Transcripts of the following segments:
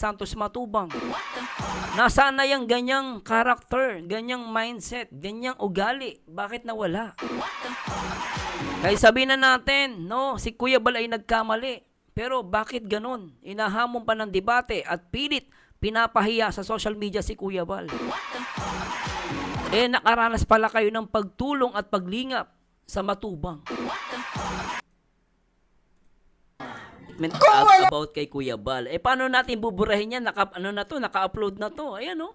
Santos Matubang. Nasaan na yung ganyang character, ganyang mindset, ganyang ugali? Bakit nawala? Kaya sabihin na natin, no, si Kuya Bal ay nagkamali. Pero bakit ganon? Inahamon pa ng debate at pilit pinapahiya sa social media si Kuya Bal. Nakaranas pala kayo ng pagtulong at paglingap sa Matubang. About kay Kuya Bal. Paano natin buburahin yan? Naka-upload na to. Ayan, no?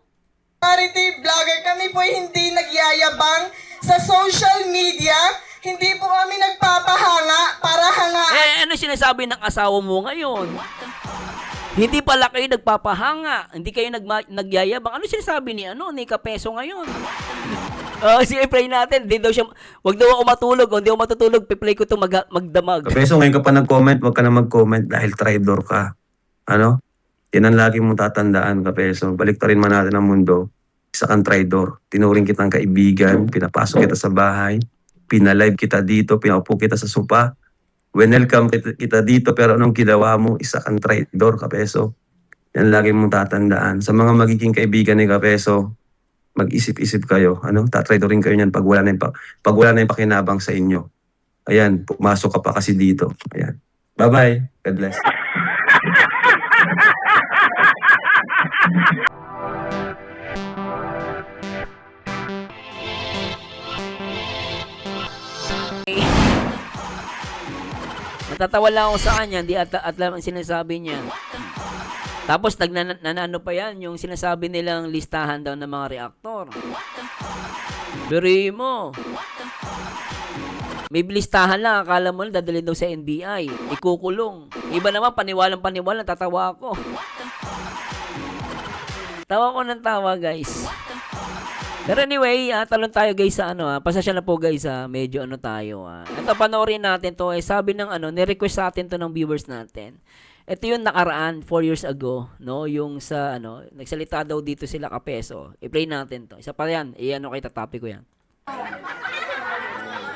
Charity vlogger, kami po hindi nagyayabang sa social media. Hindi po kami nagpapahanga para hangaan. Ano sinasabi ng asawa mo ngayon? Hindi pala kayo nagpapahanga. Hindi kayo nagyayabang. Ano sinasabi ni Kapeso ngayon? Sige, pray natin. Di daw siya, wag daw ako matulog. Kung di ako matutulog, piplay ko ito magdamag. Kapeso, ngayon ka pa nag-comment, wag ka na mag-comment dahil traitor ka. Ano? Yan ang lagi mong tatandaan, Kapeso. Baliktarin man natin ang mundo. Isa kang traitor. Tinuring kitang kaibigan, pinapasok kita sa bahay, pinalive kita dito, pinaupo kita sa sopa. Welcome kita dito, pero anong ginawa mo? Isa kang traitor, Kapeso. Yan lagi mong tatandaan. Sa mga magiging kaibigan ni Kapeso, mag-isip-isip kayo. Tatraidorin kayo niyan pag wala na yung pakinabang sa inyo. Ayan, pumasok ka pa kasi dito. Ayan. Bye-bye. God bless. Natatawa lang ako sa kanya, di at lang ang sinasabi niya. Tapos nanano pa yan, yung sinasabi nilang listahan daw ng mga reaktor. Biri mo. May listahan lang, akala mo lang dadalhin daw sa NBI. Ikukulong. Iba naman, paniwalang tatawa ako. Tawa ko ng tawa, guys. Pero anyway, talon tayo guys sa pasasya na po guys medyo tayo. Ito, panoorin natin to. Sabi ng ni-request sa atin to ng viewers natin. Ito yung nakaraan 4 years ago, no? Yung sa nagsalita daw dito sila Kapeso. I-play natin to. Isa pa yan, kay tatapi ko yan.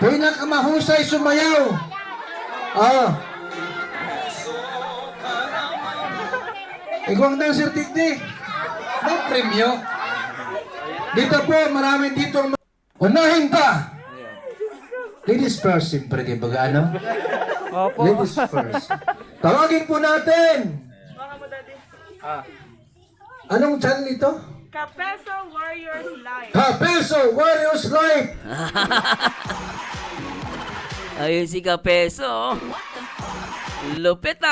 Pinakamahusay sumayaw. Ikaw ang dancer tiktik. May premyo. Dito po, maraming dito. Unahin pa. Ladies first, siyempre kayo baga Opo. Ladies first. Tawagin po natin. Anong channel ito? Kapeso Warriors Live. Kapeso Warriors Live. Ayun si Kapeso. Lupit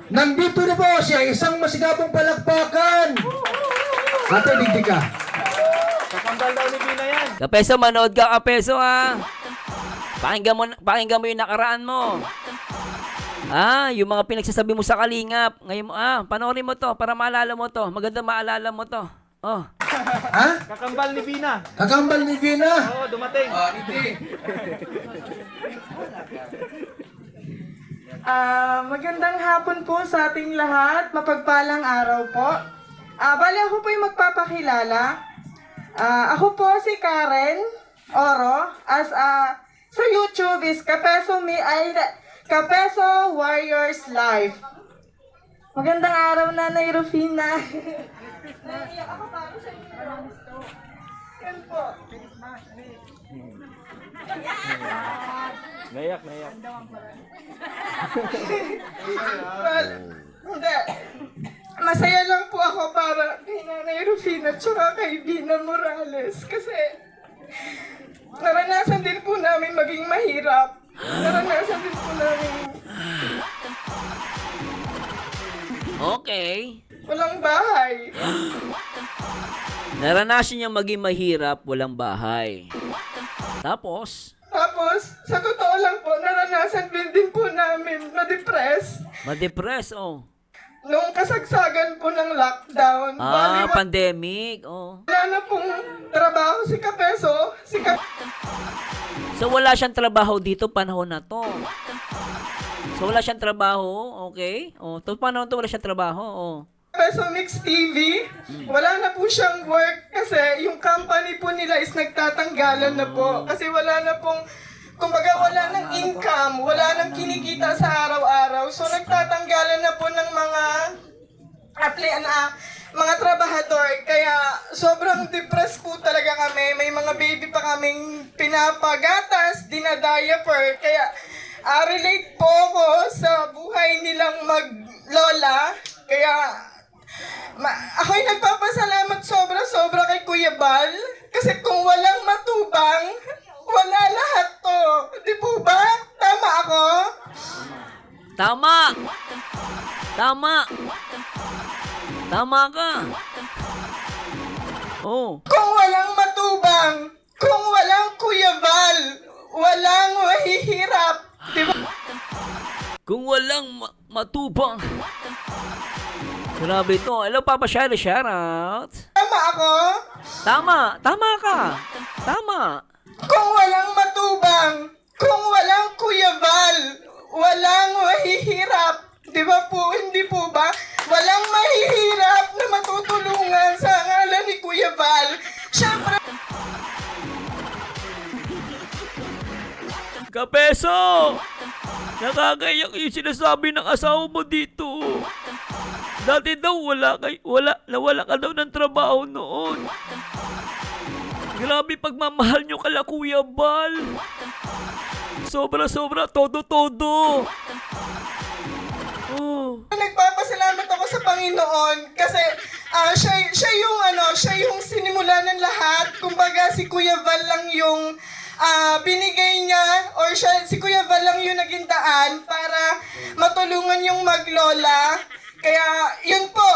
Nandito na po siya, isang masigabong palakpakan. Ate, digdig ka. Kakambal daw ni Bina yan. Kapeso, manood ka Kapeso Pakinggan mo yung nakaraan mo. Yung mga pinagsasabi mo sa Kalingap. Ngayon mo, panoorin mo to para maalala mo to. Maganda maalala mo to. Kakambal ni Bina. Kakambal ni Bina. Oo, dumating. Hindi. Magandang hapon po sa ating lahat. Mapagpalang araw po. Bali ako po yung magpapakilala. Ako po si Karen Oro. Sa YouTube is Kapeso Warriors Live. Magandang araw, Nanay Rufina. Naiiyak ako para sa inyo. Yan po. Nayak. Well, hindi. Masaya lang po ako para kay Nanay Rufina at kay Bina Morales. Kasi naranasan din po namin maging mahirap. Naranasan din po namin Okay. walang bahay. Naranasan niya maging mahirap, walang bahay. Tapos, Sa totoo lang po, naranasan din po namin ma-depress. ma-depress, Nung kasagsagan po ng lockdown, pandemic, wala na pong trabaho si Kapeso. So, wala siyang trabaho dito panahon na to. So, wala siyang trabaho, okay? To panahon to, wala siyang trabaho, Kapeso Mix TV, wala na po siyang work kasi yung company po nila is nagtatanggalan na po. Kasi wala na pong, kumbaga wala ng income, wala nang kinikita sa araw-araw. So nagtatanggalan na po ng mga mga trabahador. Kaya sobrang depressed po talaga kami. May mga baby pa kaming pinapagatas, dinadiaper. Kaya relate po ako sa buhay nilang maglola. Kaya ako'y nagpapasalamat sobra-sobra kay Kuya Bal. Kasi kung walang matubang, wala lahat to. Di po ba? Tama ako? Tama! Tama! Tama ka! Oh. Kung walang matubang, kung walang Kuya Bal, walang mahihirap. Di ba? Kung walang matubang. Grabe ito. Hello, Papa Shari. Shout out. Tama ako? Tama. Tama ka. Tama. Kung walang matubang, kung walang Kuya Bal, walang mahihirap. Di ba po? Hindi po ba? Walang mahihirap na matutulungan sa ngalan ni Kuya Bal. Siyempre, Kapeso! Nakakaiyak yung sinasabi ng asawa mo dito. Dati daw nawala ka daw ng trabaho noon. Grabe pagmamahal nyo kala Kuya Bal. Sobra-sobra, todo-todo. Oh. nagpapasalamat ako sa Panginoon kasi siya yung sinimula ng lahat. Kumbaga si Kuya Val lang yung binigay niya or si Kuya Val lang yung naging daan para matulungan yung maglola. Kaya yun po,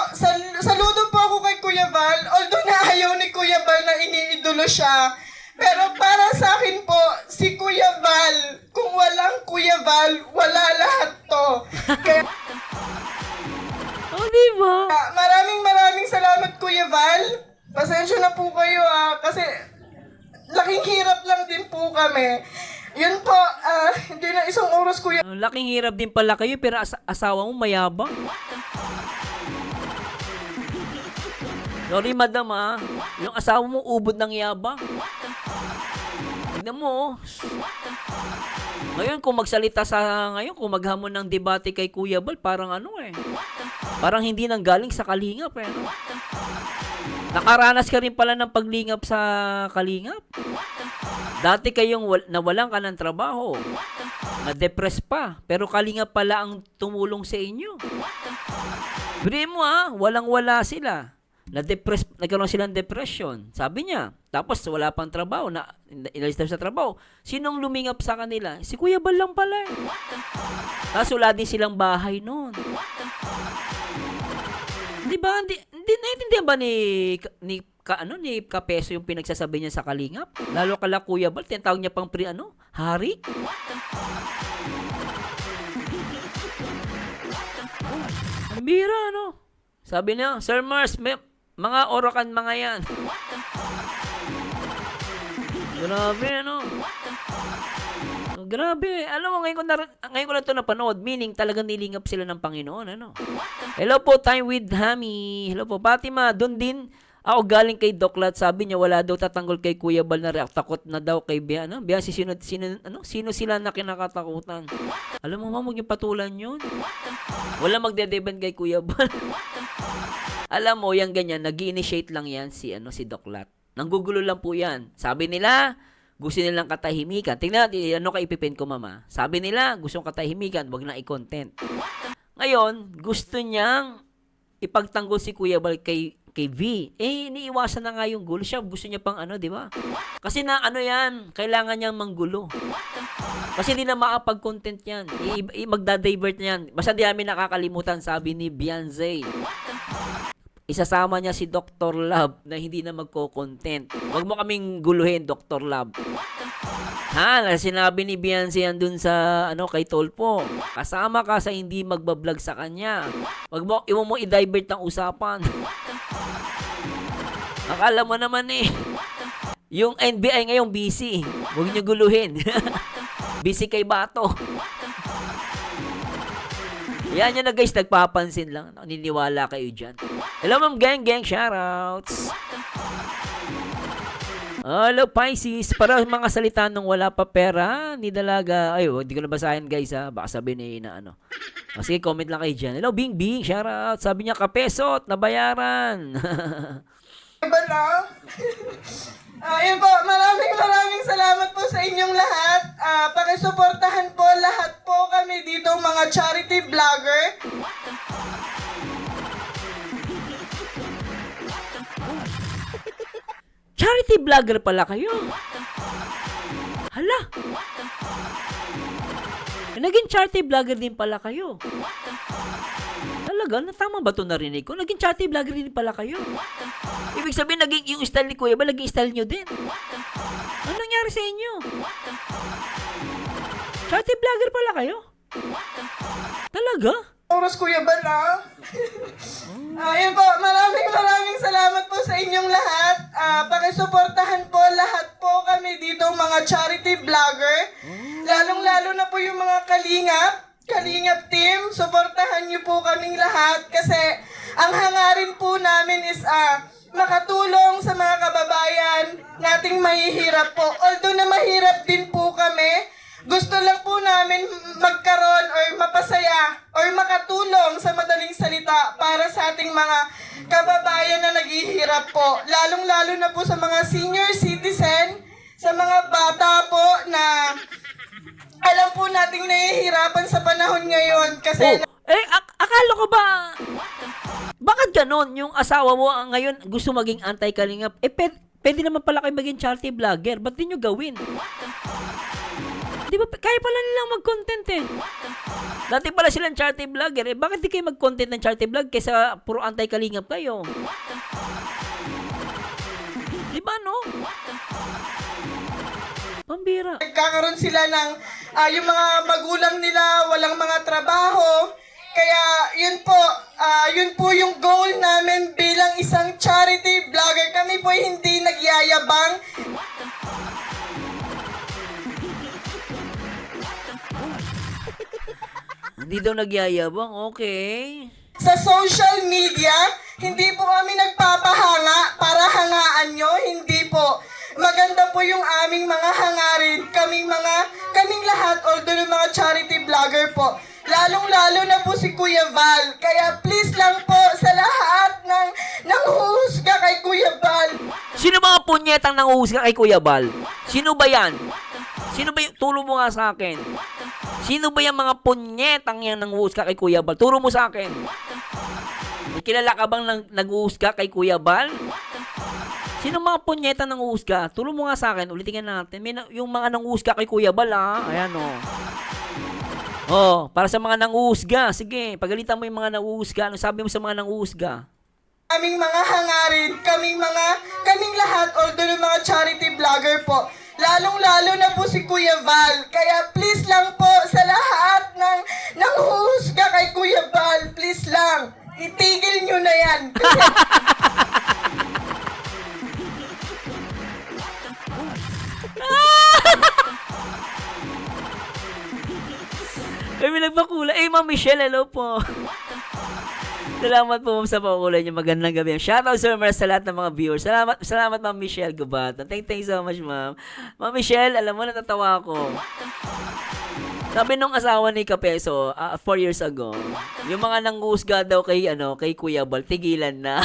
saludo po ako kay Kuya Val, although na ayaw ni Kuya Val na iniidolo siya. Pero para sa akin po, si Kuya Val, kung walang Kuya Val, wala lahat to. Kaya Oh, diba? maraming salamat Kuya Val. Pasensya na po kayo kasi laking hirap lang din po kami. Yun po, hindi na isang oras Kuya. Ang laking hirap din pala kayo pero asawa mo mayabang. Sorry madam yung asawa mo ubod ng yabang. Tignan mo Ngayon kung kung maghamon ng debate kay Kuya Bal, parang parang hindi nang galing sa kalingap Nakaranas ka rin pala ng paglingap sa kalingap. Dati kayong nawalan ka ng trabaho. Na-depress pa. Pero kalingap pala ang tumulong sa inyo. Biri mo walang-wala sila. Nagkaroon silang depression. Sabi niya. Tapos wala pang trabaho. Inalis na sa trabaho. Sinong lumingap sa kanila? Si Kuya Bal lang pala Tapos wala din silang bahay noon. Di ba? Hindi naiintindihan ba ni Kapeso yung pinagsasabi niya sa kalingap? Lalo kala Kuya Bal, tinatawag niya pang hari? Ang bira, Sabi niya, Sir Mars, mga orokan mga yan. Grabe, Grabe. Alam mo, ngayon ko na ito napanood, meaning talagang nilingap sila ng Panginoon, Hello po, Time with Hami. Hello po, Fatima. Doon din ako galing kay Doklat. Sabi niya, wala daw tatanggol kay Kuya Bal na react. Takot na daw kay Bea. Bea, sino sila na kinakatakutan? Alam mo, huwag yung patulan yun. Wala magdedeban kay Kuya Bal. Alam mo, yung ganyan, nag-initiate lang yan si Doklat. Nanggugulo lang po yan. Sabi nila, gusto nilang katahimikan. Tingnan natin, ka ipipin ko, mama. Sabi nila, gustong katahimikan, wag na i-content. Ngayon, gusto niyang ipagtanggol si Kuya Bal kay V. Iniiwasan na nga yung gulo. Siya, gusto niya pang di ba? Kasi yan, kailangan niyang manggulo. Kasi hindi na makapag-content yan. Magda-divert yan. Basta di namin nakakalimutan, sabi ni Beyonce. Isasama niya si Dr. Love na hindi na magko-content. Huwag mo kaming guluhin, Dr. Love. Sinabi ni Beyonce yan dun sa, kay Tolpo. Kasama ka sa hindi magbablog sa kanya. Iwan mo i-divert ang usapan. Akala mo naman yung NBI ngayon busy. Huwag niyo guluhin. Busy kay Bato. Yan na guys, nagpapansin lang. Niniwala kayo dyan. Hello Ma'am Gang, shoutouts. Hello, Pisces. Para mga salita nung wala pa pera, ni dalaga. Ay, hindi ko nabasahin guys ha. Baka sabihin eh na ano. Sige, comment lang kayo dyan. Hello, Bing Bing. Shout out. Sabi niya, kapesot, nabayaran. Iba lang. Ayun po, maraming salamat po sa inyong lahat. Pakisuportahan po lahat po kami dito mga charity vlogger. Charity vlogger pala kayo. Hala. Naging charity vlogger din pala kayo. Talaga? Tama ba ito narinig ko? Naging charity vlogger din pala kayo. Ibig sabihin, naging yung style ni Kuya ba, naging style nyo din? Ano nangyari sa inyo? Charity vlogger pala kayo? Talaga? Oras Kuya Bala. Ayun po, maraming salamat po sa inyong lahat. Pakisuportahan po lahat po kami dito mga charity vlogger. Lalong-lalo na po yung mga Kalingap team. Suportahan niyo po kaming lahat kasi ang hangarin po namin is makatulong sa mga kababayan nating mahihirap po. Although na mahirap din po kami, gusto lang po namin magkaroon or mapasaya or makatulong sa madaling salita para sa ating mga kababayan na naghihirap po. Lalong-lalo na po sa mga senior citizen, sa mga bata po na alam po nating nahihirapan sa panahon ngayon kasi... Akala ko ba... Bakit ganon? Yung asawa mo ngayon gusto maging anti-kalingap. Pwede naman pala kayo maging charity vlogger. Ba't di nyo gawin? Di ba, kaya pala nilang mag-content eh. Dati pala silang charity vlogger eh. Bakit di kayo mag-content ng charity vlog kaysa puro anti-kalingap kayo? Di ba no? Pambira. Nagkakaroon sila ng yung mga magulang nila walang mga trabaho. Kaya yun po yung goal namin bilang isang charity vlogger. Kami po hindi nagyayabang. Hindi daw nagyayabang, okay. Sa social media, hindi po kami nagpapahanga para hangaan nyo. Hindi po. Maganda po yung aming mga hangarin. Kaming lahat, although yung mga charity vlogger po. Lalong-lalo na po si Kuya Val. Kaya please lang po sa lahat ng husga kay Kuya Val. Sino mga punyetang nanguhusga kay Kuya Bal? Sino ba yan? Sino ba yung... Turo mo nga sa akin. Sino ba yung mga punyetang yan nanguhusga kay Kuya Bal? Turo mo sa akin. May kilala ka bang nanguhusga kay Kuya Bal? Sino mga punyetang nanguhusga? Turo mo nga sa akin. Ulitin natin. Yung mga nanguhusga kay Kuya Bal ha. Ayan o. Para sa mga nanguhusga. Sige, pagalitan mo yung mga nanguhusga. Ano sabi mo sa mga nanguhusga? Aming mga hangarin, kaming lahat, although yung mga charity vlogger po. Lalong-lalo na po si Kuya Val. Kaya please lang po sa lahat ng husga kay Kuya Val, please lang, itigil nyo na yan. Kasi May nagpakulay. Ma'am Michelle, hello po. Salamat po ma'am sa pakulay niyo. Magandang gabi. Shoutout sa lahat ng mga viewers. Salamat Ma'am Michelle Gubatan. Thank you so much ma'am. Ma'am Michelle, alam mo, natatawa ako. Sabi nung asawa ni Kapeso, 4 years ago, yung mga nanghusga daw kay Kuya Bal, tigilan na.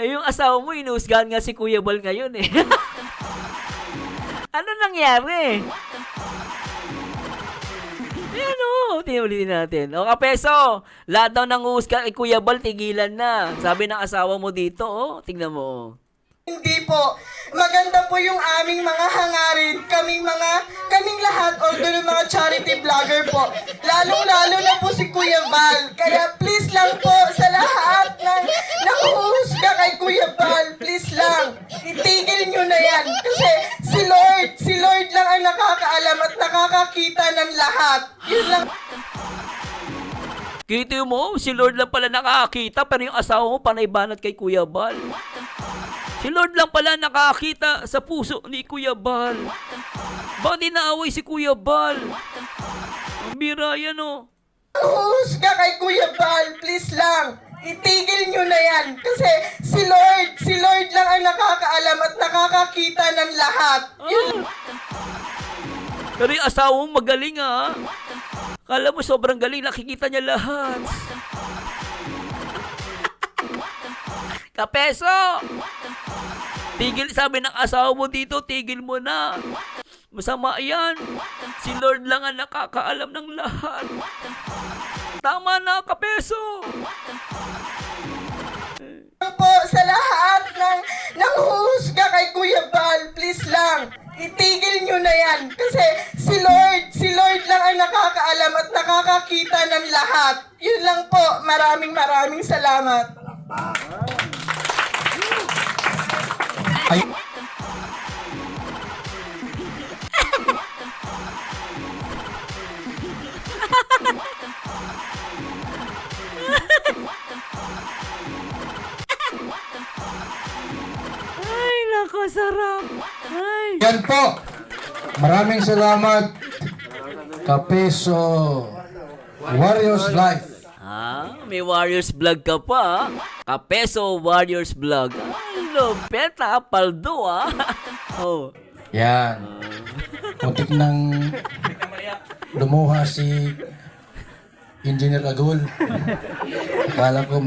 Yung asawa mo, inuhusgahan nga si Kuya Bal ngayon eh. Ano nangyari? Ayan o, tinulitin natin. O Kapeso, lahat daw ng husga kay Kuya Bal, tigilan na. Sabi ng asawa mo dito, tignan mo. hindi po. Maganda po yung aming mga hangarin. Kaming lahat, although yung mga charity vlogger po. Lalong-lalo na po si Kuya Val. Kaya please lang po sa lahat ng husga kay Kuya Val, please lang, itigil nyo na yan. Kasi si Lord lang ang nakakaalam at nakakakita ng lahat. Yun lang. Kita mo, si Lord lang pala nakakita, pero yung asawa mo panay banat kay Kuya Bal. Si Lord lang pala nakakita sa puso ni Kuya Bal. Bakit di naaway si Kuya Bal? Ang bira yan o. Husga kay Kuya Val, please lang, Itigil nyo na yan. Kasi si Lord lang ang nakakaalam at nakakakita ng lahat. Pero yung asawa mo magaling ah. Kala mo sobrang galing, nakikita niya lahat. Kapeso! Tigil, sabi ng asawa mo dito, tigil mo na. Masama yan. Si Lord lang ang nakakaalam ng lahat. Tama na, Kapeso! Po sa lahat ng huhusga kay Kuya Bal, please lang, itigil nyo na yan. Kasi si Lord lang ang nakakaalam at nakakakita ng lahat. Yun lang po, maraming salamat. Ay, nako, sarap. Ay. Yan po. Maraming salamat. Kapeso Warriors Life. May Warriors vlog ka pa, ah. Kapeso Warriors vlog. Ay, lupet, ah. Paldo, ah. Oh. Yan. Muntik nang lumuha si Engineer Agul. Akala ko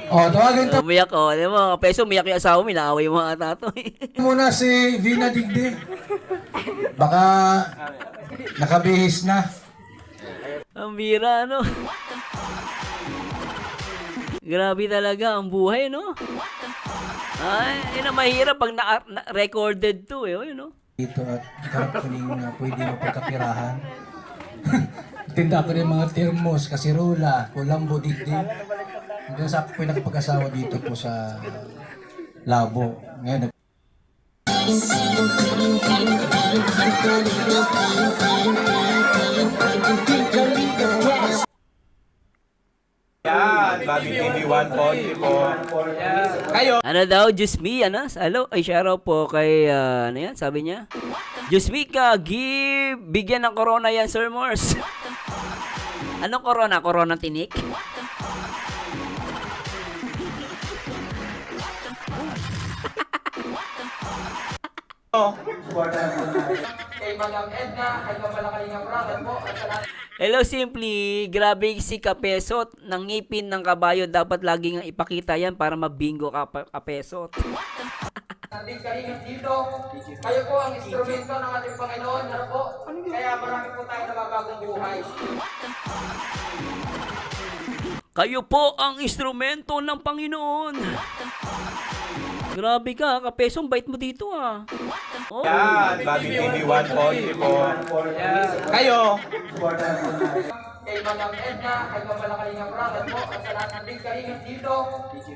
tawagin to Umiyak, oh. Alam mo, Kapeso, umiyak yung asawa mo. Inaaway yung mga tato, eh. muna si Vina Digdi. Baka nakabihis na. Ang bira, no? Grabe talaga ang buhay, no? Ay, yun ang mahirap pag recorded to, eh. Yun, no? Dito at karapkuning na pwede mapagkapirahan. Tinda ko rin mga termos, kasirola, kulambo, digdi. Hanggang sa ako nakapag-asawa dito po sa Labo. Ngayon, Yan, Bobby TV 140 po. Kayo. Ano daw, Just me, ano? Hello? Ay, siya raw po kay, ano yan, sabi niya? Just me ka, bigyan ng corona yan, Sir Morse. Anong corona? Corona tinik? Hello, Simply. Grabe si Kapeso. Nang ngipin ng kabayo, dapat laging ipakita yan para mabingo ka, Kapeso. Ating kalingat dito, kayo po ang instrumento ng ating Panginoon, ano po? Kaya marami po tayo nababagong buhay. Kayo po ang instrumento ng Panginoon. Grabe ka, Kapeso. Ang bait mo dito, ah. Oh. Yan, Bobby TV 140 po. Kayo. Kay Madam Edna, kay Kamalakalingang Brother po, at sa lahat ng kalingat dito,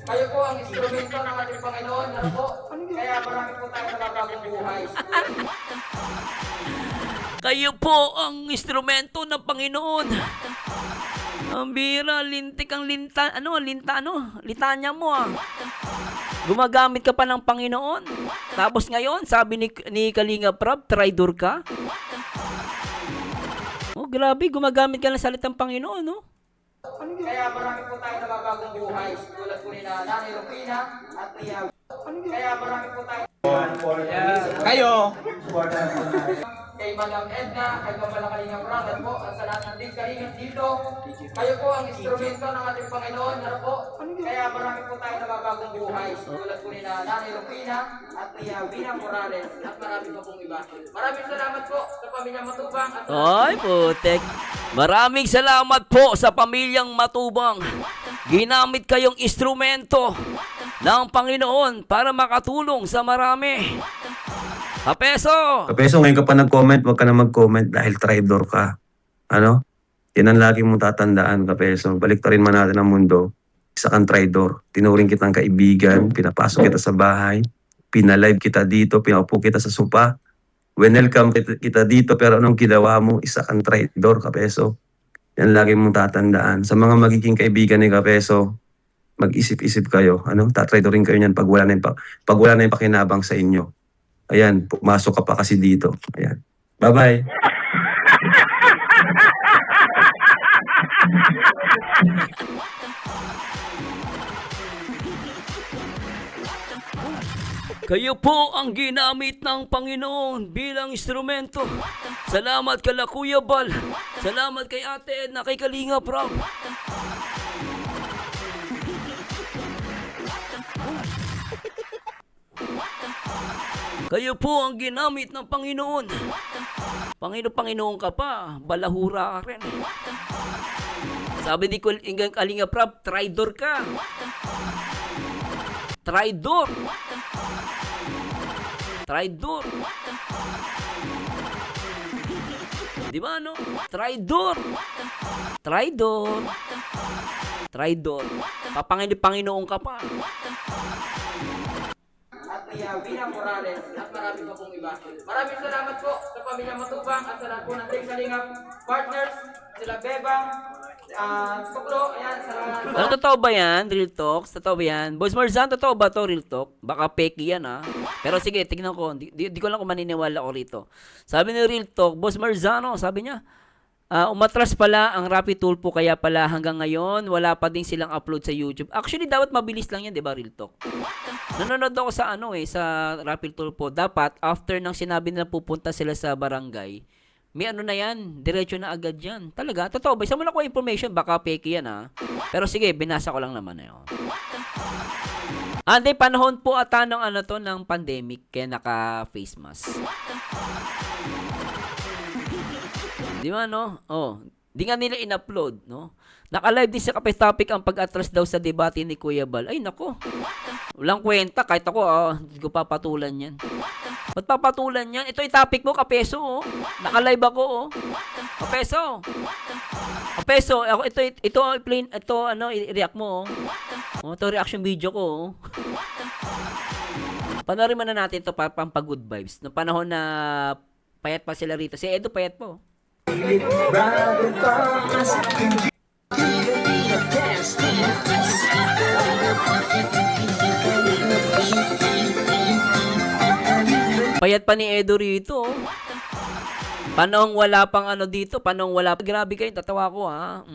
kayo po ang instrumento ng ating Panginoon, ano po? Kaya marami po tayo nababagong buhay. Kayo po ang instrumento ng Panginoon. Ang bira, lintik ang litanya mo, ah. Gumagamit ka pa ng Panginoon. Tapos ngayon, sabi ni Kalinga Prab, traidor ka. Oh, grabe, gumagamit ka ng salitang Panginoon, no? Kaya marami po tayo nababagong buhay, tulad po ni Nanay Rufina at Tia. Kaya marami po tayo Kayo. kay Madam Edna, kay Kamalakalingang Brother po, at sa lahat ng kalingat dito, kayo po ang instrumento ng ating Panginoon, ano po? Kaya marami po tayo nababagong buhay, tulad po ni Nanay Rufina at Tia Vina Morales, at marami pa pong iba. Maraming salamat po sa pamilya Matubang at Ay, putek. Maraming salamat po sa pamilyang Matubang. Ginamit kayong instrumento ng Panginoon para makatulong sa marami. Kapeso! Kapeso, ngayon ka pa nag-comment, wag ka na mag-comment dahil traidor ka. Ano? Yan ang lagi mong tatandaan, Kapeso. Baliktarin man natin ang mundo. Isa kang traidor. Tinuring kitang kaibigan, pinapasok kita sa bahay, pinalive kita dito, pinaupo kita sa sopa. Welcome kita dito, pero anong ginawa mo? Isa kang traidor, Kapeso. Yan lagi mong tatandaan. Sa mga magiging kaibigan ni Kapeso, mag-isip-isip kayo. Ano? Tatraidorin kayo niyan pag wala na yung pakinabang sa inyo. Ayan, pumasok ka pa kasi dito. Ayan. Bye-bye. Kayo po ang ginamit ng Panginoon bilang instrumento. Salamat kala Kuya Bal. Salamat kay Ate Edna, kay Kalinga Prab. Kayo po ang ginamit ng Panginoon. Panginoon ka pa, balahura ka rin. Sabi ni Kalinga Prab, traidor ka. Traidor. Traidor. Di ba no? Traidor. Traidor. Traidor. Panginoon ka pa. At Vina Morales at marami pa pong iba. Maraming salamat po sa Pamilya Matubang at sa lahat po ng Team Kalingap partners, sila Bebang, Suklo, ayan, sa lahat. Ano, totoo ba yan? Real talk? Totoo ba yan? Boss Marzan, totoo ba to real talk? Baka fake yan ha. Pero sige, tignan ko. Di ko lang kung maniniwala ko rito. Sabi ni Real Talk, Boss Marzano, sabi niya, umatras pala ang Rapid Tulpo kaya pala hanggang ngayon wala pa din silang upload sa YouTube. Actually, dapat mabilis lang yan, di ba, Real Talk? Nanonood ako sa sa Rapid Tulpo. Dapat, after nang sinabi nila pupunta sila sa barangay, may na yan, diretso na agad yan. Talaga, totoo ba? Isa mo lang ko information, baka fake yan ha. Pero sige, binasa ko lang naman yun. Hindi, panahon po ata ng ng pandemic, kaya naka-face mask. Di ba, no? Oh, di nga nila in-upload, no? Naka-live din sa Kape Topic ang pag-atras daw sa debate ni Kuya Bal. Ay, nako. Walang kwenta. Kahit ako, hindi ko papatulan yan. Ba't papatulan yan? Ito yung topic mo, Kapeso, oh. Naka-live ako, oh. Kapeso. Kapeso, ako, ito, i-react mo, oh. Oh, ito reaction video ko, oh. Panoorin mo na natin ito, pampag-good vibes. Noong panahon na payat pa sila rito. Si Edo payat po. Payat pa ni Edo rito. Panong wala pang dito, panong wala. Grabe kayo, tatawa ko ha.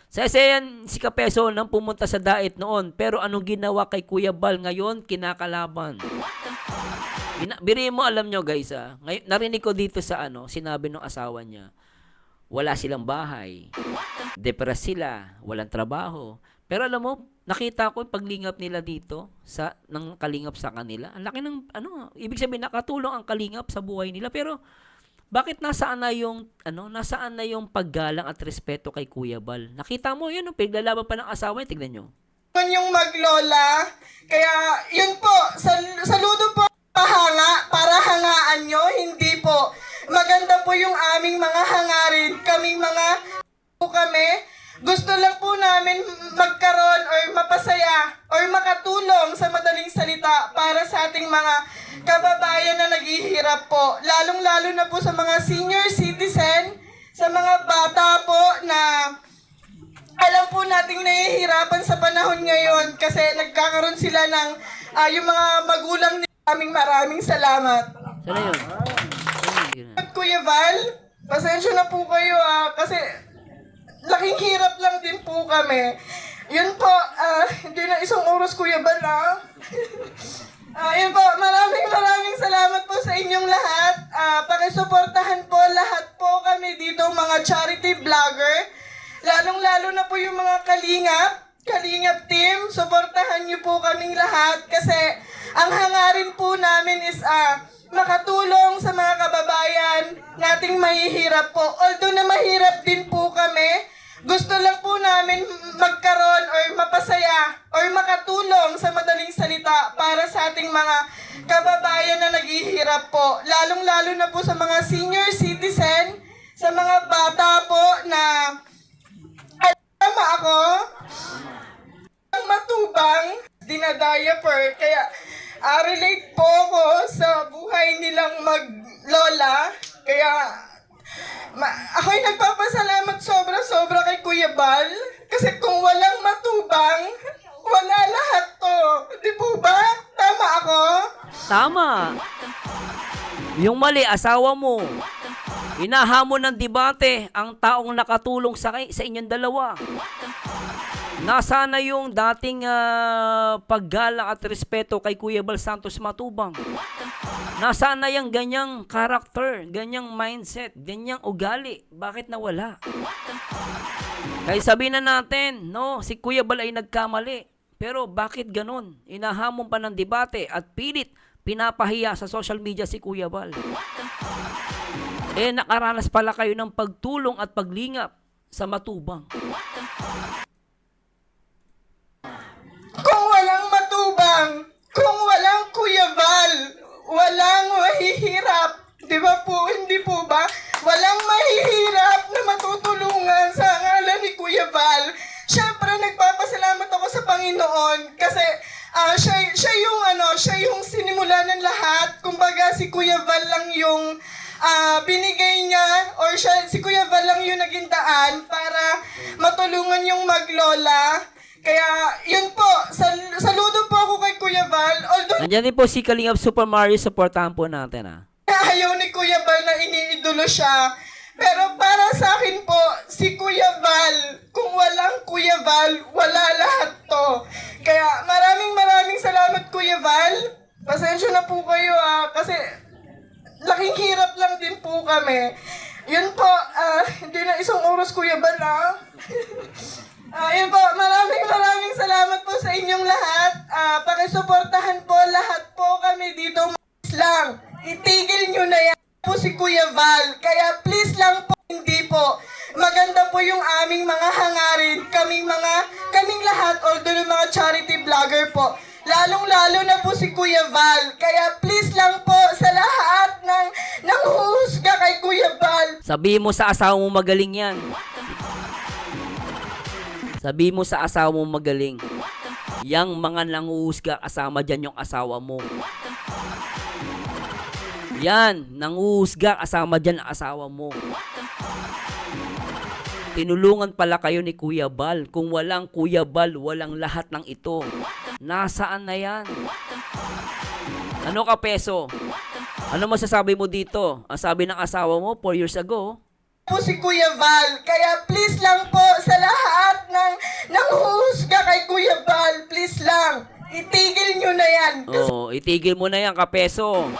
Sasayan si Kapeso nang pumunta sa Daet noon, pero anong ginawa kay Kuya Bal ngayon, kinakalaban. Biri mo, alam nyo guys ngayon, narinig ko dito sa sinabi ng asawa niya, wala silang bahay, depressed sila, walang trabaho. Pero alam mo, nakita ko yung paglingap nila dito ng kalingap sa kanila. Ang laki ng ibig sabihin nakatulong ang kalingap sa buhay nila. Pero bakit nasaan na yung paggalang at respeto kay Kuya Bal? Nakita mo yun, piglalaban pa ng asawa niya, tignan nyo. Yung maglola, kaya yun po, saludo po pahanga para hangaan nyo, hindi po. Maganda po yung aming mga hangarin, kaming mga kami. Gusto lang po namin magkaroon or mapasaya or makatulong sa madaling salita para sa ating mga kababayan na naghihirap po. Lalong-lalo na po sa mga senior citizen, sa mga bata po na alam po nating nahihirapan sa panahon ngayon kasi nagkakaroon sila ng yung mga magulang nila. Maraming salamat. Sana yun. At Kuya Val, pasensya na po kayo kasi laking hirap lang din po kami. Yun po, hindi na isang oras Kuya Val yun po, maraming salamat po sa inyong lahat. Pakisuportahan po lahat po kami dito mga charity vlogger. Lalong-lalo na po yung mga Kalingap team. Suportahan niyo po kaming lahat kasi ang hangarin po namin is makatulong sa mga kababayan nating mahihirap po. Although na mahirap din po kami, gusto lang po namin magkaroon or mapasaya or makatulong sa madaling salita para sa ating mga kababayan na naghihirap po. Lalong-lalo na po sa mga senior citizen, sa mga bata po na tama ako, ang matubang, dinadiaper. Kaya relate po ako sa buhay nilang maglola. Kaya ako'y nagpapasalamat sobra-sobra kay Kuya Bal. Kasi kung walang matubang, wala lahat to. Di po ba? Tama ako? Tama. Yung mali, asawa mo. Hinahamon ng debate ang taong nakatulong sa inyong dalawa. Nasaan na yung dating paggalang at respeto kay Kuya Bal Santos Matubang? Nasaan na yung ganyang karakter, ganyang mindset, ganyang ugali? Bakit nawala? Kaya sabihin na natin, no, si Kuya Bal ay nagkamali. Pero bakit ganun? Inahamon pa ng debate at pilit pinapahiya sa social media si Kuya Bal. Nakaranas pala kayo ng pagtulong at paglingap sa Matubang. Kung walang Matubang, kung walang Kuya Bal, walang mahihirap. Di ba po, hindi po ba? Walang mahihirap na matutulungan sa ngalan ni Kuya Bal. Siyempre, nagpapasalamat ako sa Panginoon kasi siya yung sinimula ng lahat. Kumbaga, si Kuya Bal lang yung binigay niya or si Kuya Bal lang yung naging daan para matulungan yung maglola. Kaya, yun po, saludo po ako kay Kuya Bal. Although, Nandiyan din po si Kalingap Super Mario, supportahan po natin ayaw ni Kuya Bal na iniidolo siya. Pero para sa akin po, si Kuya Bal, kung walang Kuya Bal, wala lahat to. Kaya maraming salamat Kuya Bal. Pasensya na po kayo kasi laking hirap lang din po kami. Yun po, hindi na isang oras Kuya Bal Ayun po, maraming salamat po sa inyong lahat. Pakisuportahan po lahat po kami dito. Please lang, itigil nyo na yan po si Kuya Val. Kaya please lang po, hindi po. Maganda po yung aming mga hangarin. Kaming lahat, although yung mga charity vlogger po. Lalong-lalo na po si Kuya Val. Kaya please lang po sa lahat ng huhusga kay Kuya Val. Sabihin mo sa asawa mo magaling yan. Sabihin mo sa asawa mo magaling. Yang mga nanguhusga, kasama dyan yung asawa mo. Yan, nanguhusga, kasama dyan ang asawa mo. Tinulungan pala kayo ni Kuya Bal. Kung walang Kuya Bal, walang lahat ng ito. Nasaan na yan? Ano ka, Peso? Ano masasabi mo dito? Ang sabi ng asawa mo 4 years ago, po si Kuya Val. Kaya please lang po sa lahat ng huhusga kay Kuya Val, please lang, itigil nyo na yan. itigil mo na yan, Kapeso.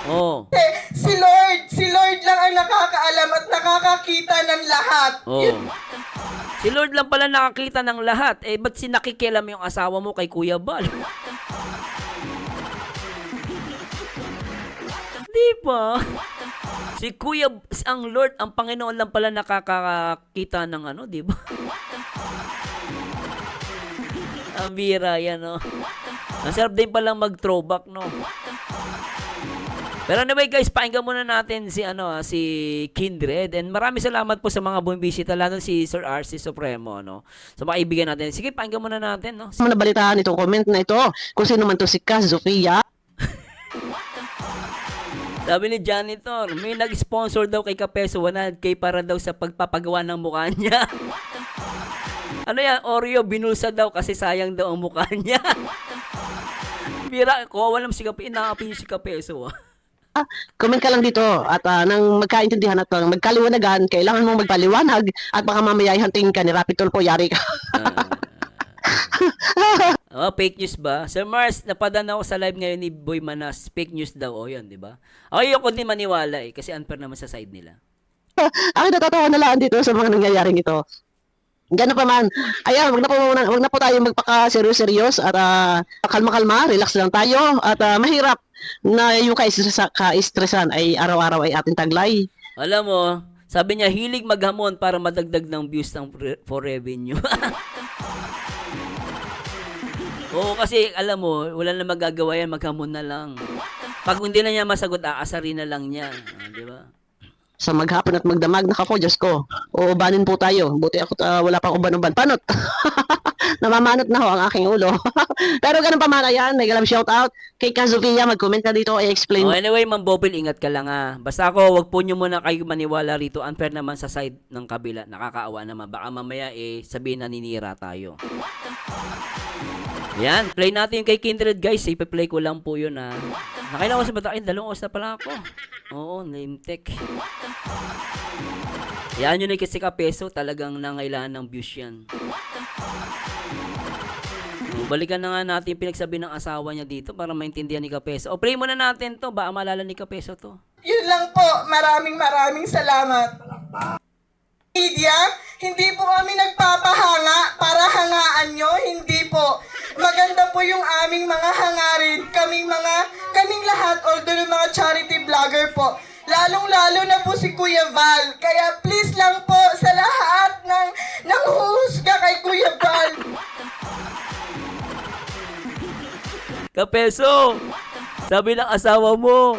Kasi si Lord lang ang nakakaalam at nakakakita ng lahat. Si Lord lang pala nakakita ng lahat. Ba't sinakikialam yung asawa mo kay Kuya Bal? Di ba? Si Kuya, ang Lord, ang Panginoon lang pala nakakakita ng di ba? Ang bira yan, no? Ang sarap din palang mag-throwback, no? Pero anyway guys, pakinggan muna natin si Kindred, and maraming salamat po sa mga bumibisita, lalo si Sir RC Supremo, no? So makaibigan natin. Sige, pakinggan muna natin, no? Nabalitaan itong comment na ito, kung sino man to si Kaz Sofia. Sabi ni janitor, may nag-sponsor daw kay Kapeso 100k para daw sa pagpapagawa ng mukha niya. Ano yan? Oreo, binulsa daw kasi sayang daw ang mukha niya. Bira, kawawa naman si Kapeso. Inaapi niyo si Kapeso. Comment ka lang dito at nang magkaintindihan at magkaliwanagan, kailangan mong magpaliwanag at baka mamaya ihantingin ka ni Rapitol po, yari ka. Fake news ba? Sir Mars, napadaan ako sa live ngayon ni Boy Manas. Fake news daw. Yun, di ba? Ayoko din maniwala kasi unfair naman sa side nila. Ako natatawa na lang dito sa mga nangyayaring ito. Gano'n pa man. Ayan, wag na po tayo magpaka-serious at kalma-kalma, relax lang tayo at mahirap na yung ka-stressan ay araw-araw ay ating taglay. Alam mo, sabi niya, hilig maghamon para madagdag ng views for revenue. Oo, kasi alam mo, wala na magagawa yan, maghamon na lang. Pag hindi na niya masagot, aasarin na lang niya. Di ba? Sa maghapon at magdamag, nakapo, Diyos ko. Uubanin po tayo. Buti ako wala pang uban-uban. Panot! Namamanot na ho ang aking ulo. Pero ganun pa man, ayan, may galang shoutout. Kay Kazufia, mag-comment ka dito, i-explain. Anyway, Ma'am Bobel, ingat ka lang Basta ako, wag po nyo muna kayo maniwala rito. Unfair naman sa side ng kabila. Nakakaawa naman. Baka mamaya sabihin naninira tayo. Yan, play natin yung kay Kindred guys. Ipe-play ko lang po yun na. Nakailang oras ba tayo? 2 oras na pala ako. Oo, name tech. Yan yun kasi Kapeso. Talagang nangailangan ng views yan. Balikan na nga natin yung pinagsabi ng asawa niya dito para maintindihan ni Kapeso. O play muna natin to. Baka maalala ni Kapeso to. Yun lang po. Maraming salamat. Media, hindi po kami nagpapahanga para hangaan nyo. Hindi po. Maganda po yung aming mga hangarin. Kaming lahat, although yung mga charity vlogger po. Lalong-lalo na po si Kuya Val. Kaya please lang po sa lahat ng husga kay Kuya Val. Kapeso, sabi ng asawa mo,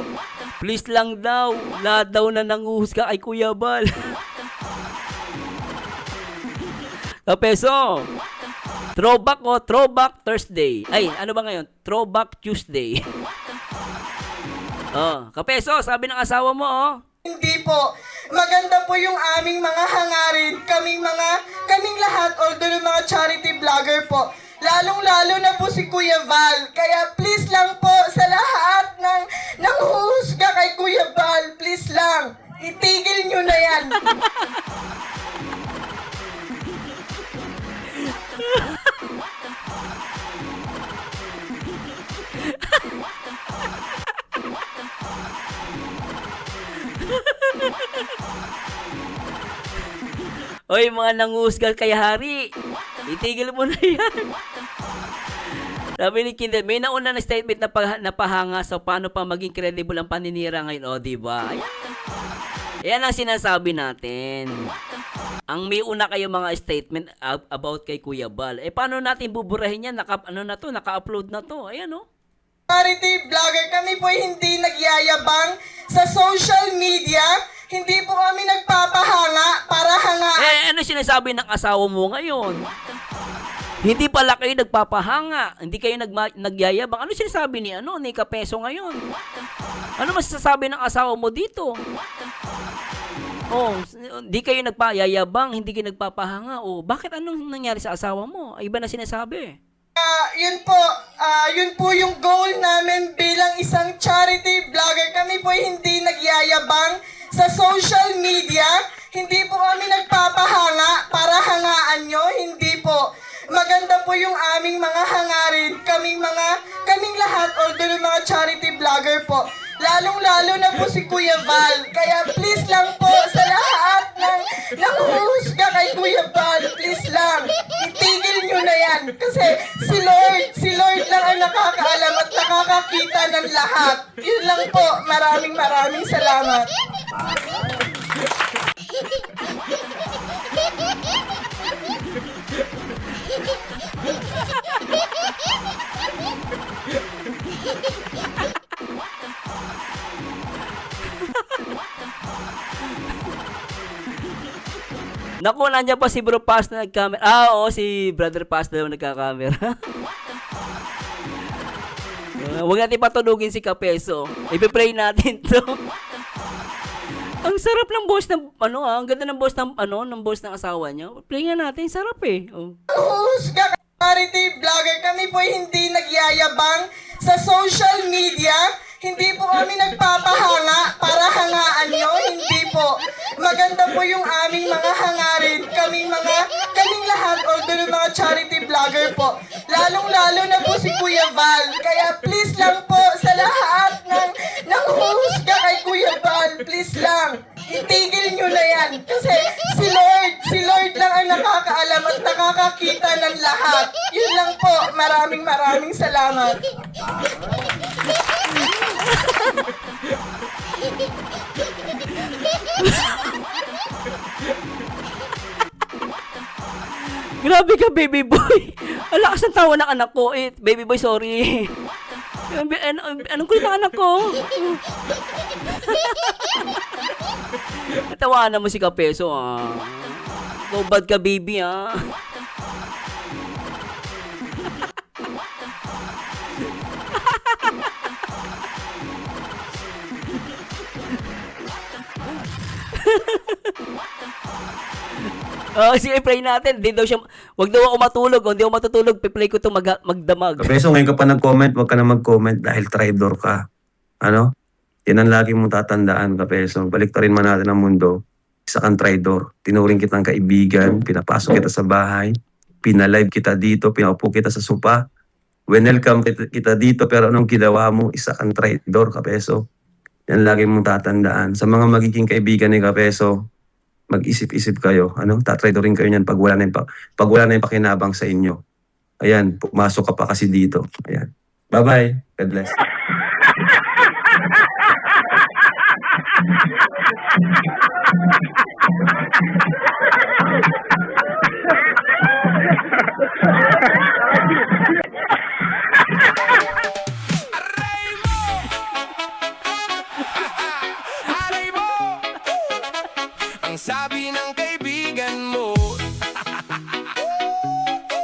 please lang daw, lahat daw na nanguhusga kay Kuya Bal. Kapeso, throwback Thursday. Ay, ano ba ngayon? Throwback Tuesday. Oh, Kapeso, sabi ng asawa mo, oh. Hindi po. Maganda po yung aming mga hangarin. Kaming lahat, although yung mga charity vlogger po. Lalong-lalo na po si Kuya Val. Kaya please lang po sa lahat ng husga kay Kuya Val. Please lang. Itigil nyo na yan. Oy, mga nanguhusga kay Hari. Itigil mo na yan. Sabi ni Kindred, may nauna na statement na napahanga so paano pa maging credible ang paninira ngayon. O, diba? Ayan ang sinasabi natin. Ang may una kayo mga statement about kay Kuya Bal. Eh, paano natin buburahin yan? Naka-upload na to. Ayan, o. Charity vlogger, kami po hindi nagyayabang sa social media. Hindi po kami nagpapahanga para hangaan. Eh, ano sinasabi ng asawa mo ngayon? Hindi pala kayo nagpapahanga. Hindi kayo nagyayabang. Ano sinasabi ni Kapeso ngayon? Ano masasabi ng asawa mo dito? Oh, hindi kayo nagpayayabang, hindi kayo nagpapahanga. Oh, bakit anong nangyari sa asawa mo? Iba na sinasabi. Yun po yung goal namin bilang isang charity vlogger. Kami po hindi nagyayabang sa social media. Hindi po kami nagpapahanga para hangaan nyo. Hindi po. Maganda po yung aming mga hangarin. Kaming lahat, although yung mga charity vlogger po. Lalong-lalo na po si Kuya Val. Kaya please lang po sa lahat ng husga kay Kuya Val. Please lang. Itigil nyo na yan. Kasi si Lord lang ang nakakaalam at nakakakita ng lahat. Yun lang po. Maraming salamat. Naku, nandiyan pa si Bro Paz na nagkamera. Oo, si Brother Paz na nagkakamera. Huwag natin patulugin si Kapeso. Ipi-play natin to. Ang sarap ng boss ng, ang ganda ng boss ng, ng boss ng asawa niya. Play nga natin, sarap eh. Oh. Husga charity vlogger, kami po hindi nagyayabang sa social media. Hindi po kami nagpapahanga para hangaan nyo. Hindi po. Maganda po yung aming mga hangarin. Kaming lahat, although yung mga charity vlogger po. Lalong-lalo na po si Kuya Val. Kaya please lang po sa lahat ng husga kay Kuya Val. Please lang. Itigil nyo na yan. Kasi si Lord lang ang nakakaalam at nakakakita ng lahat. Yun lang po. Maraming salamat. Grabe ka, baby boy. Ang lakas ng tawa ng anak ko. Eh, baby boy, sorry. Anong kulit ng anak ko? Natawanan mo si Kapeso, ah. Go bad ka, baby, ah. Sige, pray natin. Di daw siya, wag daw ako matulog. Kung di ako matutulog, piplay ko to magdamag. Kapeso, ngayon ka pa nag-comment, wag ka na mag-comment dahil traitor ka. Ano? Yan ang lagi mong tatandaan, Kapeso. Baliktarin man natin ang mundo. Isa kang traitor. Tinuring kitang kaibigan, pinapasok kita sa bahay, pinalive kita dito, pinaupo kita sa sopa. Welcome kita dito, pero anong ginawa mo? Isa kang traitor, Kapeso. Yan lagi mong tatandaan. Sa mga magiging kaibigan ni Kapeso, mag-isip-isip kayo. Ano? Tatraidorin kayo niyan pag wala na yung pakinabang sa inyo. Ayan, pumasok ka pa kasi dito. Ayan. Bye-bye. God bless. Aray mo! Ang sabi ng kaibigan mo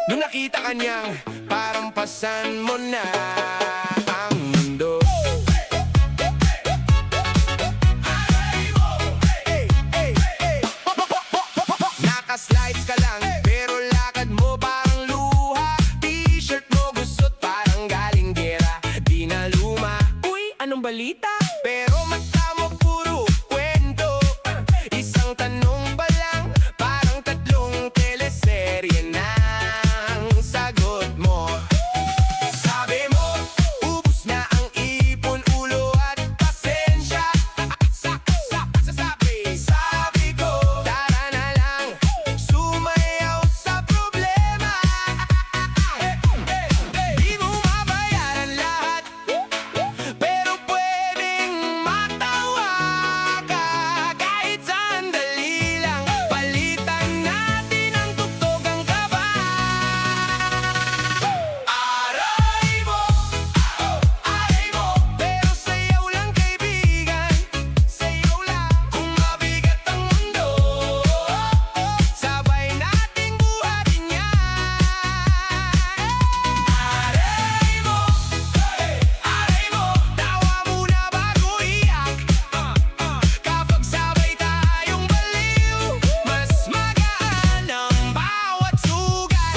nung nakita ka niyang parang pasan mo na ang mundo. Nakaslides ka lang pero lakad mo parang luha. T-shirt mo gusot parang galing gera, di na luma. Uy, anong balita? Pero mata mo puro kwento. Isang tanong pa lang, parang tatlong teleserye na ang sagot mo. Sabi mo, ubus na ang ipon, ulo at pasensya. Sabi ko, tara na lang, sumayaw sa problema. Di mo mabayaran lahat, pero pwedeng matawa ka kahit sandali lang. Palitan natin ang tugtog ang kaba. Aray mo, pero sayaw lang kaibigan, sayaw lang. Kung mabigat ang mundo, sabay nating buhatin yan. Aray mo, tawa muna bago iyak. Kapag sabay tayong baliw, mas magaan ang bawat sugat.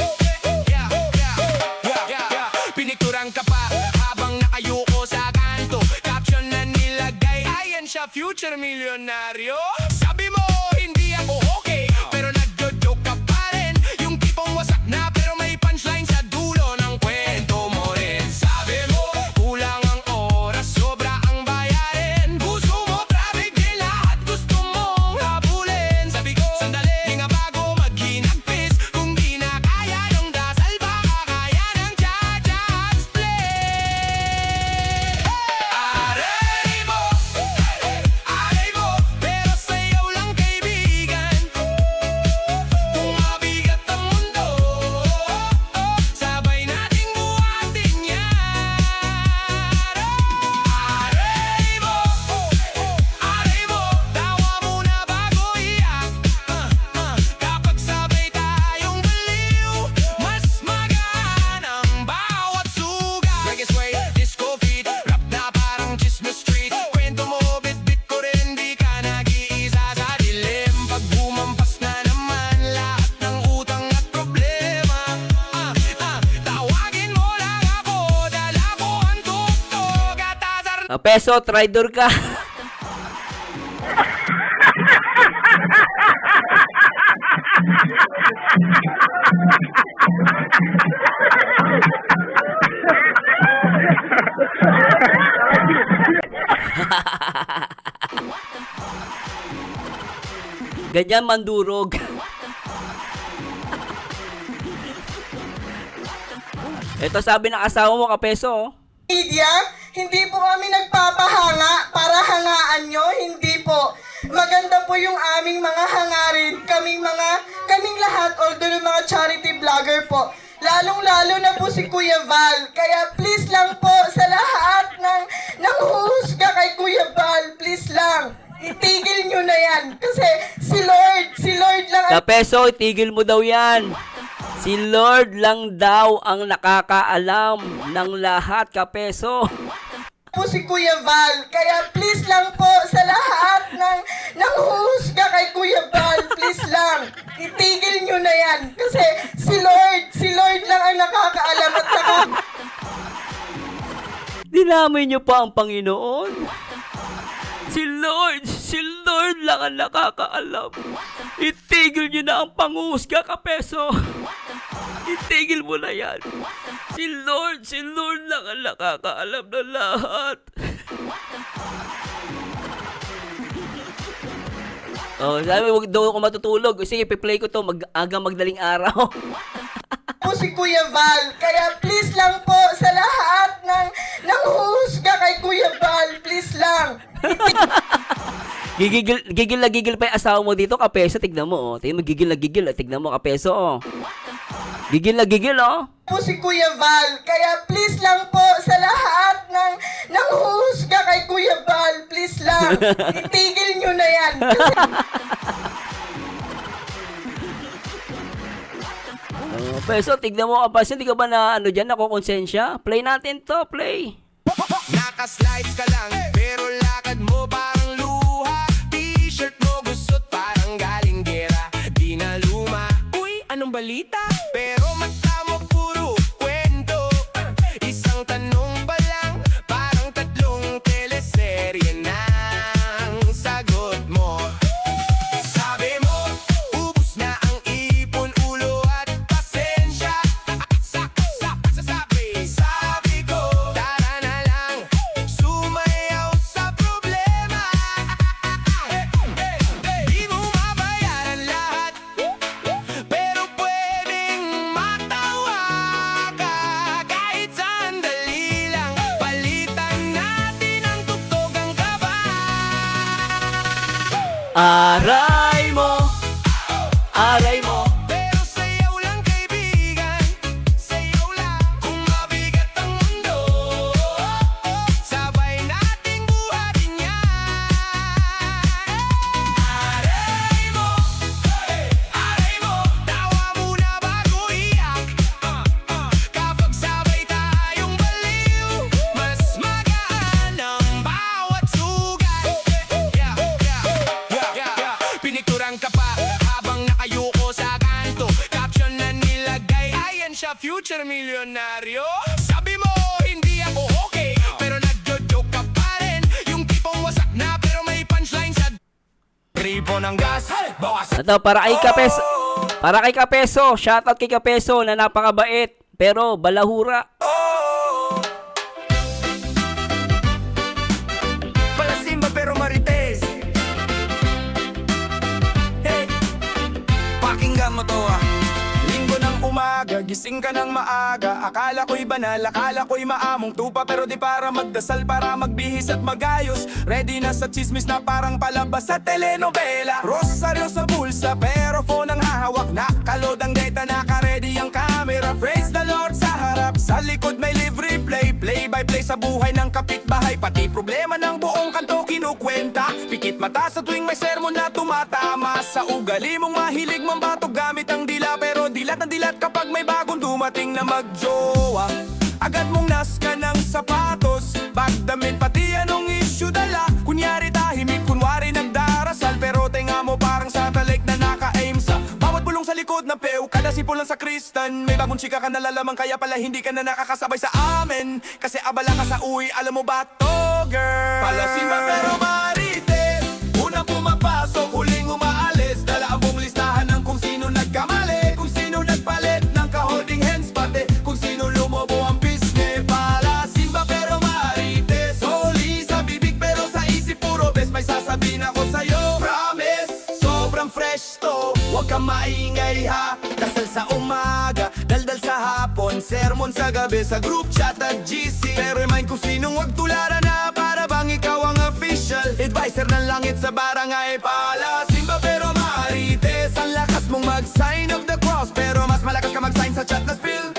Pinikturan ka pa habang nakayuko sa kanto. Caption na nilagay, ayan siya, future milyonaryo. Sabi mo, hindi ako okay, pero nagjo-joke ka pa rin. Yung tipong wasak na pero may punchline sa dulo ng kwento mo rin. Sabi mo, kulang ang oras, sobra ang bayarin. Puso mo, traffic din lahat gusto mong habulin. Sabi ko, sandali, di nga bago maghinagpis. Kung di na kaya ng dasal, baka kaya ng cha-cha at split. Aray mo, pero sayaw lang kaibigan. Kung mabigat ang mundo, sabay nating buhatin yan. Aray mo, tawa muna bago iyak. Kapag sabay tayong baliw, mas magaan ang bawat sugat. Reggae sway, disco feet, rap na parang Chismis Street. Kwento mo, bit-bit ko rin, di ka nag-iisa sa dilim. Pag bumampas na naman lahat ng utang at problema, tawagin mo lang ako, dala ko ang tugtog at asar. Peso, traitor ka. Ganyan mandurog. Ito sabi ng asawa mo, Kapeso. Oh. Media, hindi po kami nagpapahanga para hangaan nyo, hindi po. Maganda po yung aming mga hangarin, kaming lahat, although yung mga charity vlogger po. Lalong-lalo na po si Kuya Val. Kaya please lang po sa lahat ng huhusga kay Kuya Val, please lang, itigil nyo na yan. Kasi si Lord lang ang Kapeso, itigil mo daw yan. Si Lord lang daw ang nakakaalam ng lahat, Kapeso. po si Kuya Val. Kaya please lang po sa lahat ng huhusga kay Kuya Val, please lang, itigil nyo na yan. Kasi si Lord lang ang nakakaalam at Dinamay niyo pa ang Panginoon. Si Lord lang ang nakakaalam. Itigil niyo na ang panghusga, kapeso. Itigil mo na yan. Si Lord lang ang nakakaalam ng lahat. Oh, sabi, wag daw ako matutulog. Sige, piplay ko to magdaling araw. po si Kuya Val. Kaya please lang po sa lahat ng huhusga kay Kuya Val, please lang. Gigil na gigil pa yung asawa mo dito, kapeso. Tignan mo, oh. Tignan mo, gigil na gigil. Tignan mo, kapeso, oh. Gigil na gigil, oh. Po si Kuya Val. Kaya please lang po sa lahat ng huhusga kay Kuya Val, please lang, itigil nyo na yan. Kasi Peso, tignan mo, kapeso. Hindi ka ba na, dyan, nakukonsensya? Play natin to, play. Naka-slides ka lang, pero lakad mo parang luha. T-shirt mo gusot parang galing gera. Di na luma. Uy, anong balita? Pero mata mo puro kwento. Isang tanong pa lang, parang tatlong teleserye ng sagot mo. Sabi mo, ubus na ang ipon, ulo at pasensya. Sabi ko, tara na lang, sumayaw sa problema. Di mo mabayaran lahat, pero pwedeng matawa ka kahit sandali lang. Palitan natin ang tugtugang kaba. Aray mo. Pero sayaw lang kaibigan, sayaw lang kung mabigat ang mundo. Sabay nating buhatin yan. Aray mo, tawa muna bago iyak. Kapag sabay tayong baliw, mas magaan ang bawat sugat. Pinikturan ka pa habang nakayuko sa kanto. Caption na nilagay, ayan siya, future milyonaryo. Sabi mo, hindi ako okay, pero nagjo-joke ka pa rin. Yung tipong wasak na pero may punchline sa tripo ng gas. Bawas. Ito, para kay Kapeso. Para kay Kapeso. Shoutout kay Kapeso na napakabait. Pero balahura. Palasimba pero marites. Hey, pakinggan mo to ah. Linggo ng umaga, gising ka ng maaga. Akala ko'y banal, akala ko'y maamong tupa. Pero di para magdasal, para magbihis at magayos. Ready na sa chismis na parang palabas sa telenovela. Rosaryo sa bulsa, pero phone ang hahawak. Nakalod ang data, naka-ready ang camera. Praise the Lord sa harap, sa likod may live replay. Play by play sa buhay ng kapitbahay. Pati problema ng buong kanto kinukwenta. Pikit mata sa tuwing may sermon na tumatama. Sa ugali mong mahilig mambatog gamit ang dila. Pero dilat na dilat kapag may bagong dumating na magjowa. Agad mong naska ng sapatos, bagdamit pati anong issue dala. Kunyari tahimik, kunwari nagdarasal. Pero tenga mo parang satellite na naka-aim sa bawat bulong sa likod ng pew. Kada sipol lang sa kristan, may bagong chika ka nalalaman. Kaya pala hindi ka na nakakasabay sa amin, kasi abala ka sa uwi, alam mo ba to, girl? Palasimba pero marites, unang pumapasok, huling umaalis. Dala ang buong listahan ng kung sino nagkamali, kung sino nagpalit ng ka-holding hands, pati kung sino lumobo ang business. Palasimba pero marites, holi sa bibig pero sa isip puro best. May sasabihin ako sa'yo, promise, sobrang fresh to. Huwag kang maingay ha, dasal sa umaga, daldal sa hapon, sermon sa gabi, sa group chat at GC. Pero remind kung sinong wag tularan na, para bang ikaw ang official advisor ng langit sa barangay. Palasimba pero marites, ang lakas mong mag-sign of the cross, pero mas malakas ka mag-sign sa chat na spill.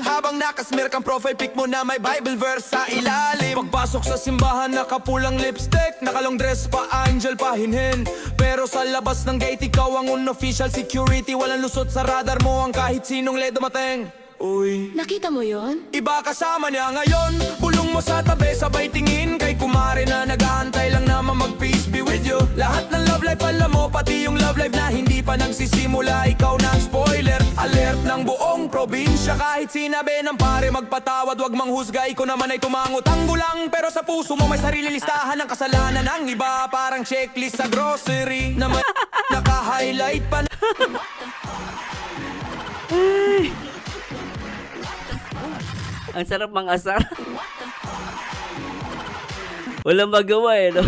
Habang nakasmear kang profile pic mo na may Bible verse sa ilalim. Pagpasok sa simbahan nakapulang lipstick, nakalong dress pa, angel pahinhin. Pero sa labas ng gate ikaw ang unofficial security. Walang lusot sa radar mo ang kahit sinong le dumating. Uy, Nakita mo yon? iba kasama niya ngayon, bulong mo sa tabi, sabay tingin kay kumare na nag-aantay lang naman mag-peace be with you. Lahat ng love life alam mo, pati yung love life na hindi pa nagsisimula, ikaw na ang spoiler alert ng buong probinsya. Kahit sinabi ng pare magpatawad, wag manghusga, ikaw naman ay tumango. Tanggo lang, pero sa puso mo may sarili listahan ng kasalanan ng iba. Parang checklist sa grocery na may naka-highlight pa na. Ang sarap mangasar. Walang magawa eh, no?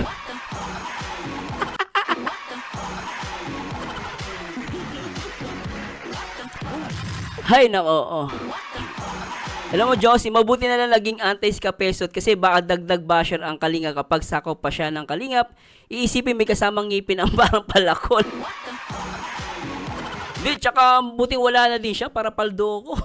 Hay nako, oh. Alam mo, Josie, mabuti na lang naging anti-skapesot kasi baka dagdag basher ang Kalinga kapag sakop pa siya ng Kalingap, iisipin may kasamang ngipin ang parang palakol. Hindi, tsaka buting wala na din siya para paldo ko.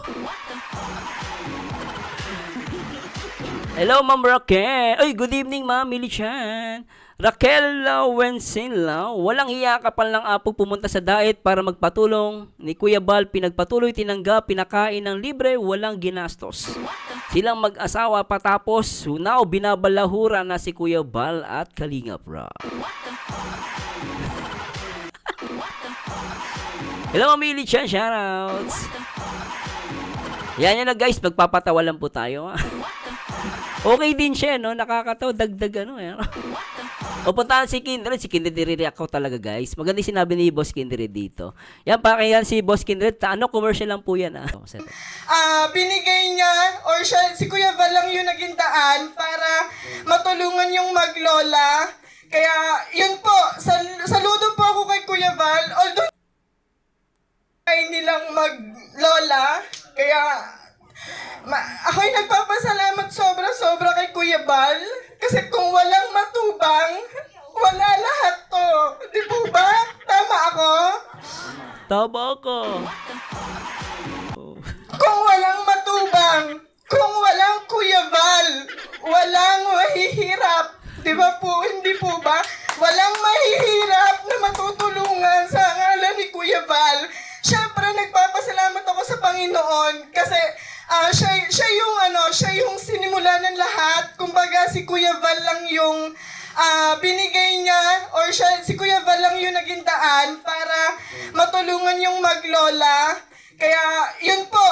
Hello, Ma'am Raquel. Ay, good evening, Ma'am Milichan. Raquel Wensinlaw, walang hiya kapal ng apo pumunta sa diet para magpatulong. Ni Kuya Bal, pinagpatuloy, tinanggap, pinakain ng libre, walang ginastos. Silang mag-asawa patapos, now binabalahura na si Kuya Bal at Kalingap Rock. Hello, Ma'am Milichan, shoutouts. Yan na guys, magpapatawa lang po tayo. Okay din siya, no? Nakakatawa, dagdag ano, eh. O puntahan si Kindred. Si Kindred, i-react ko talaga, guys. Maganda yung sinabi ni Boss Kindred dito. Yan, pakinggan si Boss Kindred. Ano, commercial lang po yan, ah. Binigay niya, or siya, si Kuya Val lang yung naging daan para matulungan yung maglola. Kaya, yun po, saludo po ako kay Kuya Val. Although, ay nilang maglola. Kaya, ako'y nagpapasalamat sobra-sobra kay Kuya Bal. Kasi kung walang matubang, wala lahat to. Di po ba? Tama ako? Tama ka. Kung walang matubang, kung walang Kuya Bal, walang mahihirap. Di ba po? Hindi po ba? Walang mahihirap na matutulungan sa ngalan ni Kuya Bal. Siyempre, nagpapasalamat ako sa Panginoon kasi siya yung sinimula ng lahat. Kumbaga, si Kuya Val lang yung binigay niya, or si Kuya Val lang yung naging daan para matulungan yung maglola. Kaya, yun po,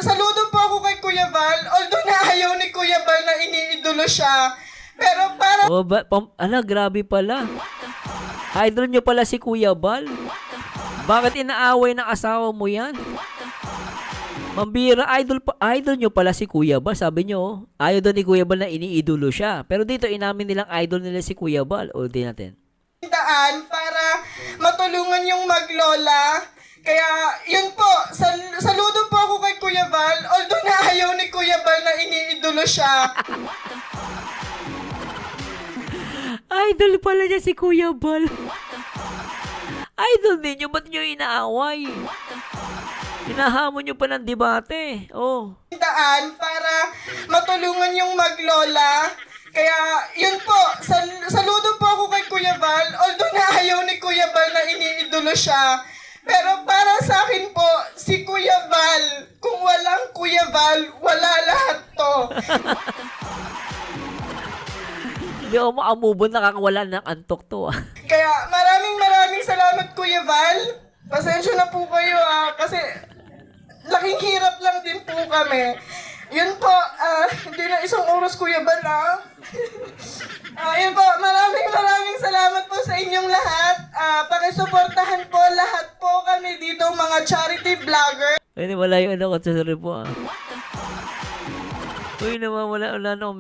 saludo po ako kay Kuya Val, although na ayaw ni Kuya Val na iniidolo siya. Pero para... Oh, grabe pala. Idol nyo pala si Kuya Bal. Bakit inaaway ng asawa mo yan? Mambira, idol nyo pala si Kuya Bal. Sabi nyo, ayaw doon ni Kuya Bal na iniidolo siya. Pero dito, inamin nilang idol nila si Kuya Bal. O, di natin. Daan para matulungan yung maglola. Kaya, yun po, saludo po ako kay Kuya Val, although na ayaw ni Kuya Val na iniidolo siya. Idol pala niya si Kuya Bal. Idol din nyo, ba't nyo inaaway? Hinahamon nyo pa ng debate. Oh. Daan para matulungan yung maglola. Kaya, yun po, saludo po ako kay Kuya Val, although na ayaw ni Kuya Val na iniidolo siya. Pero para sa akin po, si Kuya Val, kung walang Kuya Val, wala lahat to. Hindi ako makamubon, nakakawala ng antok to. Kaya maraming salamat Kuya Val. Pasensya na po kayo kasi laking hirap lang din po kami. Yun po, hindi na isang oras Kuya Val yun po, maraming salamat po sa inyong lahat. Pakisuportahan po lahat po kami dito mga charity vlogger. Ay, wala yung ano ko, sorry po. Uy, nawawala na ako.